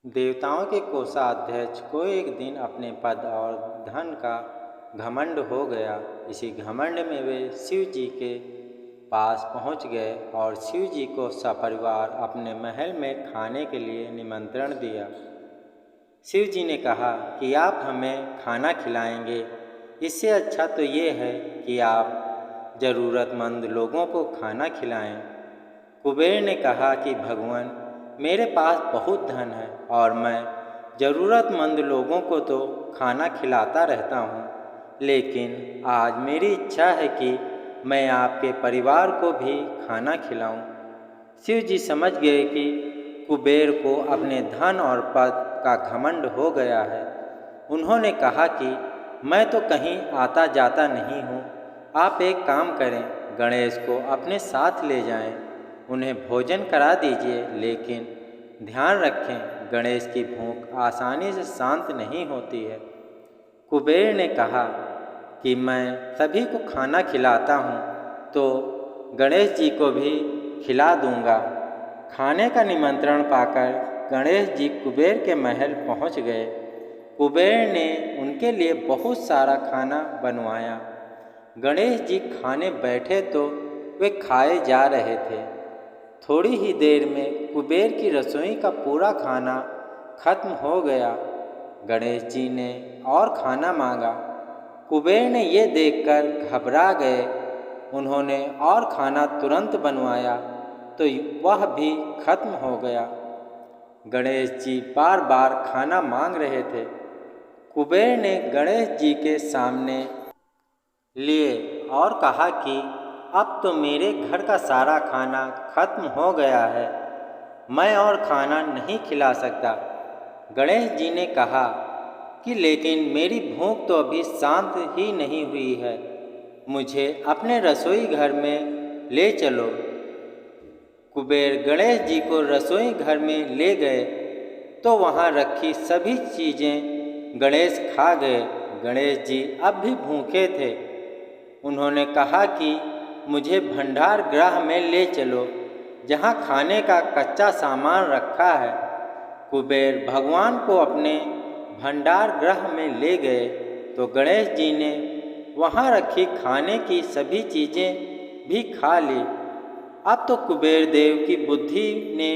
देवताओं के कोषाध्यक्ष को एक दिन अपने पद और धन का घमंड हो गया। इसी घमंड में वे शिव जी के पास पहुंच गए और शिव जी को सपरिवार अपने महल में खाने के लिए निमंत्रण दिया। शिव जी ने कहा कि आप हमें खाना खिलाएंगे, इससे अच्छा तो ये है कि आप ज़रूरतमंद लोगों को खाना खिलाएं। कुबेर ने कहा कि भगवान, मेरे पास बहुत धन है और मैं ज़रूरतमंद लोगों को तो खाना खिलाता रहता हूँ, लेकिन आज मेरी इच्छा है कि मैं आपके परिवार को भी खाना खिलाऊं। शिव जी समझ गए कि कुबेर को अपने धन और पद का घमंड हो गया है। उन्होंने कहा कि मैं तो कहीं आता जाता नहीं हूँ, आप एक काम करें, गणेश को अपने साथ ले जाएं, उन्हें भोजन करा दीजिए, लेकिन ध्यान रखें गणेश की भूख आसानी से शांत नहीं होती है। कुबेर ने कहा कि मैं सभी को खाना खिलाता हूँ तो गणेश जी को भी खिला दूंगा। खाने का निमंत्रण पाकर गणेश जी कुबेर के महल पहुँच गए। कुबेर ने उनके लिए बहुत सारा खाना बनवाया। गणेश जी खाने बैठे तो वे खाए जा रहे थे। थोड़ी ही देर में कुबेर की रसोई का पूरा खाना खत्म हो गया। गणेश जी ने और खाना मांगा। कुबेर ने ये देखकर घबरा गए। उन्होंने और खाना तुरंत बनवाया तो वह भी खत्म हो गया। गणेश जी बार बार खाना मांग रहे थे। कुबेर ने गणेश जी के सामने लिए और कहा कि अब तो मेरे घर का सारा खाना खत्म हो गया है, मैं और खाना नहीं खिला सकता। गणेश जी ने कहा कि लेकिन मेरी भूख तो अभी शांत ही नहीं हुई है, मुझे अपने रसोई घर में ले चलो। कुबेर गणेश जी को रसोई घर में ले गए तो वहाँ रखी सभी चीज़ें गणेश खा गए। गणेश जी अब भी भूखे थे। उन्होंने कहा कि मुझे भंडार गृह में ले चलो, जहाँ खाने का कच्चा सामान रखा है। कुबेर भगवान को अपने भंडार गृह में ले गए तो गणेश जी ने वहाँ रखी खाने की सभी चीज़ें भी खा ली। अब तो कुबेर देव की बुद्धि ने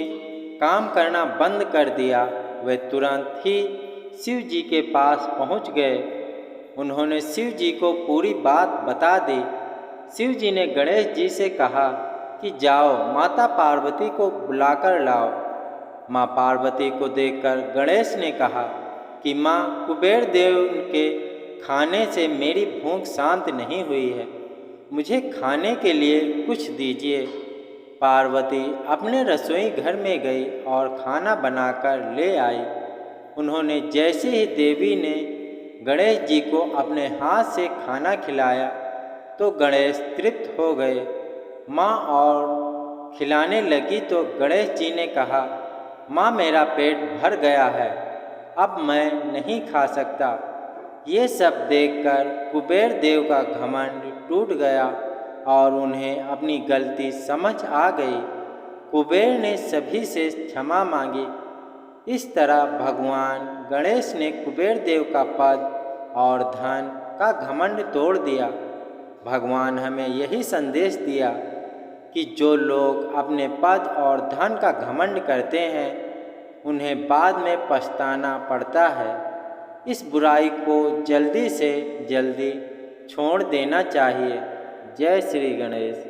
काम करना बंद कर दिया। वे तुरंत ही शिव जी के पास पहुँच गए। उन्होंने शिव जी को पूरी बात बता दी। शिव जी ने गणेश जी से कहा कि जाओ माता पार्वती को बुलाकर लाओ। माँ पार्वती को देखकर गणेश ने कहा कि माँ, कुबेर देव के खाने से मेरी भूख शांत नहीं हुई है, मुझे खाने के लिए कुछ दीजिए। पार्वती अपने रसोई घर में गई और खाना बनाकर ले आई। उन्होंने जैसे ही देवी ने गणेश जी को अपने हाथ से खाना खिलाया तो गणेश तृप्त हो गए। माँ और खिलाने लगी तो गणेश जी ने कहा, माँ, मेरा पेट भर गया है, अब मैं नहीं खा सकता। ये सब देखकर कुबेर देव का घमंड टूट गया और उन्हें अपनी गलती समझ आ गई। कुबेर ने सभी से क्षमा मांगी। इस तरह भगवान गणेश ने कुबेर देव का पद और धन का घमंड तोड़ दिया। भगवान हमें यही संदेश दिया कि जो लोग अपने पद और धन का घमंड करते हैं, उन्हें बाद में पछताना पड़ता है। इस बुराई को जल्दी से जल्दी छोड़ देना चाहिए। जय श्री गणेश।